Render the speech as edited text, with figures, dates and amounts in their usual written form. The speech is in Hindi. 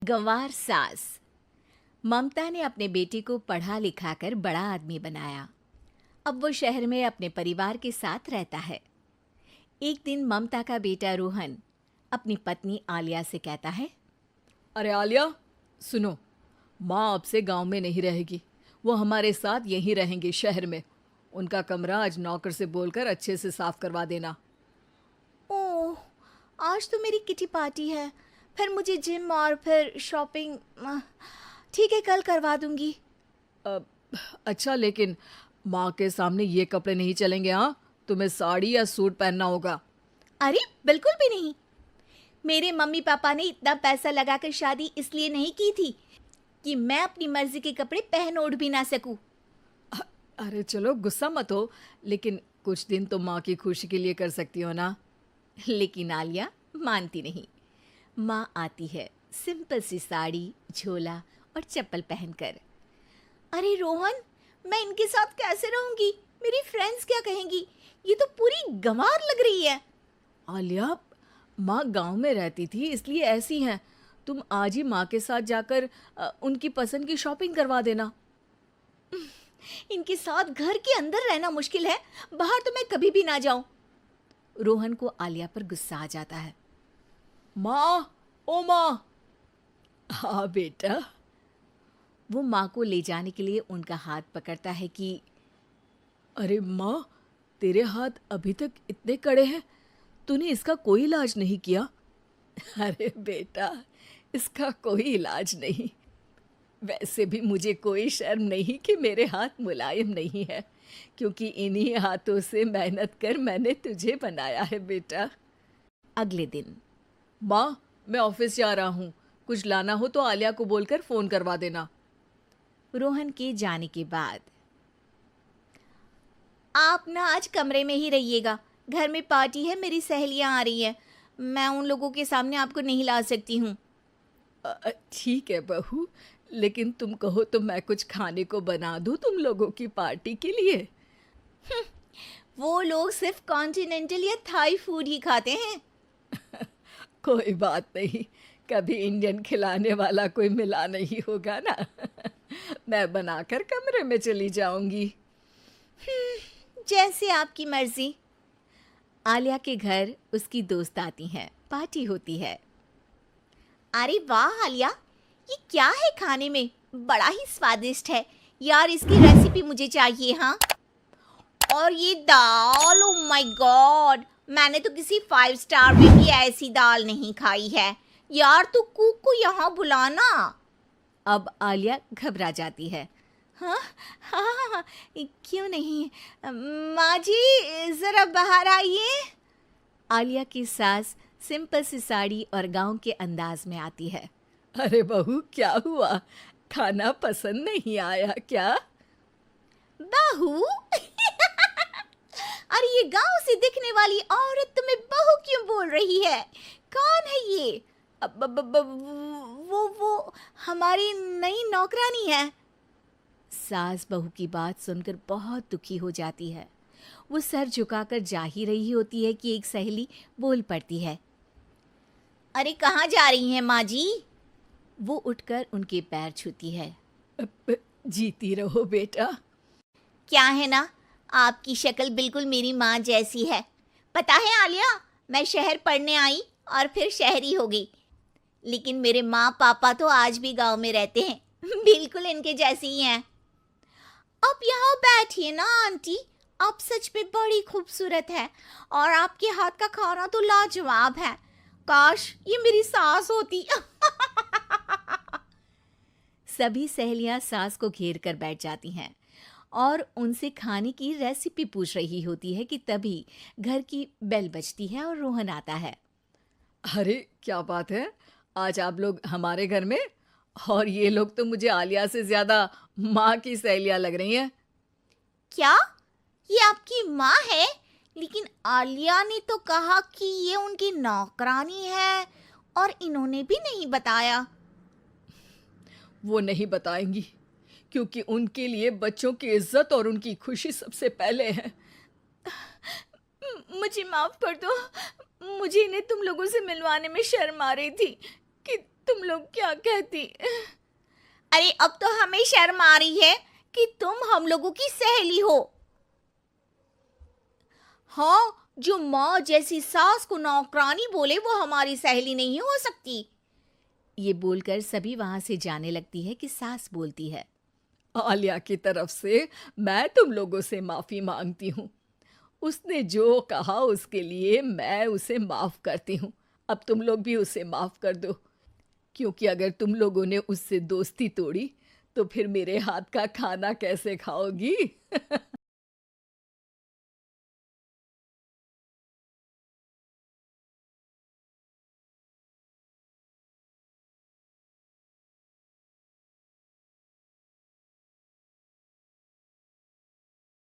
गंवार सास। ममता ने अपने बेटे को पढ़ा लिखा कर बड़ा आदमी बनाया। अब वो शहर में अपने परिवार के साथ रहता है। एक दिन ममता का बेटा रोहन अपनी पत्नी आलिया से कहता है, अरे आलिया, सुनो, माँ अब से गांव में नहीं रहेगी। वो हमारे साथ यहीं रहेंगी शहर में। उनका कमरा आज नौकर से बोलकर अच्छे से साफ करवा देना। ओह, आज तो मेरी किटी पार्टी है, फिर मुझे जिम और फिर शॉपिंग। ठीक है, कल करवा दूंगी। अच्छा, लेकिन माँ के सामने ये कपड़े नहीं चलेंगे। हाँ, तुम्हें साड़ी या सूट पहनना होगा। अरे बिल्कुल भी नहीं। मेरे मम्मी पापा ने इतना पैसा लगाकर शादी इसलिए नहीं की थी कि मैं अपनी मर्जी के कपड़े पहन ओढ़ भी ना सकूं। अरे चलो, गुस्सा मत हो, लेकिन कुछ दिन तो माँ की खुशी के लिए कर सकती हो ना। लेकिन आलिया मानती नहीं। माँ आती है सिंपल सी साड़ी, झोला और चप्पल पहनकर। अरे रोहन, मैं इनके साथ कैसे रहूंगी? मेरी फ्रेंड्स क्या कहेंगी? ये तो पूरी गंवार लग रही है। आलिया, माँ गांव में रहती थी इसलिए ऐसी हैं। तुम आज ही माँ के साथ जाकर उनकी पसंद की शॉपिंग करवा देना। इनके साथ घर के अंदर रहना मुश्किल है, बाहर तो मैं कभी भी ना जाऊं। रोहन को आलिया पर गुस्सा आ जाता है। माँ, ओ माँ। हाँ बेटा। वो माँ को ले जाने के लिए उनका हाथ पकड़ता है कि अरे माँ, तेरे हाथ अभी तक इतने कड़े हैं, तूने इसका कोई इलाज नहीं किया? अरे बेटा, इसका कोई इलाज नहीं। वैसे भी मुझे कोई शर्म नहीं कि मेरे हाथ मुलायम नहीं है, क्योंकि इन्हीं हाथों से मेहनत कर मैंने तुझे बनाया है बेटा। अगले दिन। माँ, मैं ऑफिस जा रहा हूँ। कुछ लाना हो तो आलिया को बोलकर फ़ोन करवा देना। रोहन के जाने के बाद, आप ना आज कमरे में ही रहिएगा, घर में पार्टी है, मेरी सहेलियां आ रही हैं, मैं उन लोगों के सामने आपको नहीं ला सकती हूँ। ठीक है बहू, लेकिन तुम कहो तो मैं कुछ खाने को बना दूँ तुम लोगों की पार्टी के लिए। वो लोग सिर्फ कॉन्टिनेंटल या थाई फूड ही खाते हैं। कोई बात नहीं, कभी इंडियन खिलाने वाला कोई मिला नहीं होगा ना। मैं बनाकर कमरे में चली जाऊंगी। जैसे आपकी मर्जी। आलिया के घर उसकी दोस्त आती हैं, पार्टी होती है। अरे वाह आलिया, ये क्या है खाने में? बड़ा ही स्वादिष्ट है यार, इसकी रेसिपी मुझे चाहिए। हाँ, और ये दाल, ओ माय गॉड, मैंने तो किसी 5 स्टार में भी ऐसी दाल नहीं खाई है। यार तू कुक को यहाँ बुलाना। अब आलिया घबरा जाती है। हाँ हाँ हाँ हाँ, क्यों नहीं, माँ जी जरा बाहर आइए। आलिया की सास सिंपल सी साड़ी और गांव के अंदाज में आती है। अरे बहू, क्या हुआ? खाना पसंद नहीं आया क्या? बहू? अरे ये गांव से दिखने वाली औरत तुम्हें बहू क्यों बोल रही है? कौन है ये? वो हमारी नई नौकरानी है। सास बहू की बात सुनकर बहुत दुखी हो जाती है। वो सर झुकाकर जा ही रही होती है कि एक सहेली बोल पड़ती है। अरे कहाँ जा रही हैं माँ जी? वो उठकर उनके पैर छूती है। जीती रहो बेटा। क्या है ना, आपकी शक्ल बिल्कुल मेरी माँ जैसी है। पता है आलिया, मैं शहर पढ़ने आई और फिर शहरी हो गई, लेकिन मेरे माँ पापा तो आज भी गांव में रहते हैं, बिल्कुल इनके जैसे ही हैं। आप यहाँ बैठिए ना आंटी, आप सच में बड़ी खूबसूरत है और आपके हाथ का खाना तो लाजवाब है। काश ये मेरी सास होती। सभी सहेलियां सास को घेर कर बैठ जाती हैं और उनसे खाने की रेसिपी पूछ रही होती है कि तभी घर की बेल बजती है और रोहन आता है। अरे क्या बात है, आज आप लोग हमारे घर में? और ये लोग तो मुझे आलिया से ज्यादा माँ की सहेलियाँ लग रही हैं। क्या ये आपकी माँ है? लेकिन आलिया ने तो कहा कि ये उनकी नौकरानी है और इन्होंने भी नहीं बताया। वो नहीं बताएंगी, क्योंकि उनके लिए बच्चों की इज्जत और उनकी खुशी सबसे पहले है। मुझे माफ कर दो, मुझे इन्हें तुम लोगों से मिलवाने में शर्म आ रही थी कि तुम लोग क्या कहती? अरे अब तो हमें शर्म आ रही है कि तुम हम लोगों की सहेली हो। हाँ, जो माँ जैसी सास को नौकरानी बोले वो हमारी सहेली नहीं हो सकती। ये बोलकर सभी वहां से जाने लगती है कि सास बोलती है, आलिया की तरफ से मैं तुम लोगों से माफ़ी मांगती हूँ। उसने जो कहा उसके लिए मैं उसे माफ़ करती हूँ। अब तुम लोग भी उसे माफ़ कर दो, क्योंकि अगर तुम लोगों ने उससे दोस्ती तोड़ी तो फिर मेरे हाथ का खाना कैसे खाओगी?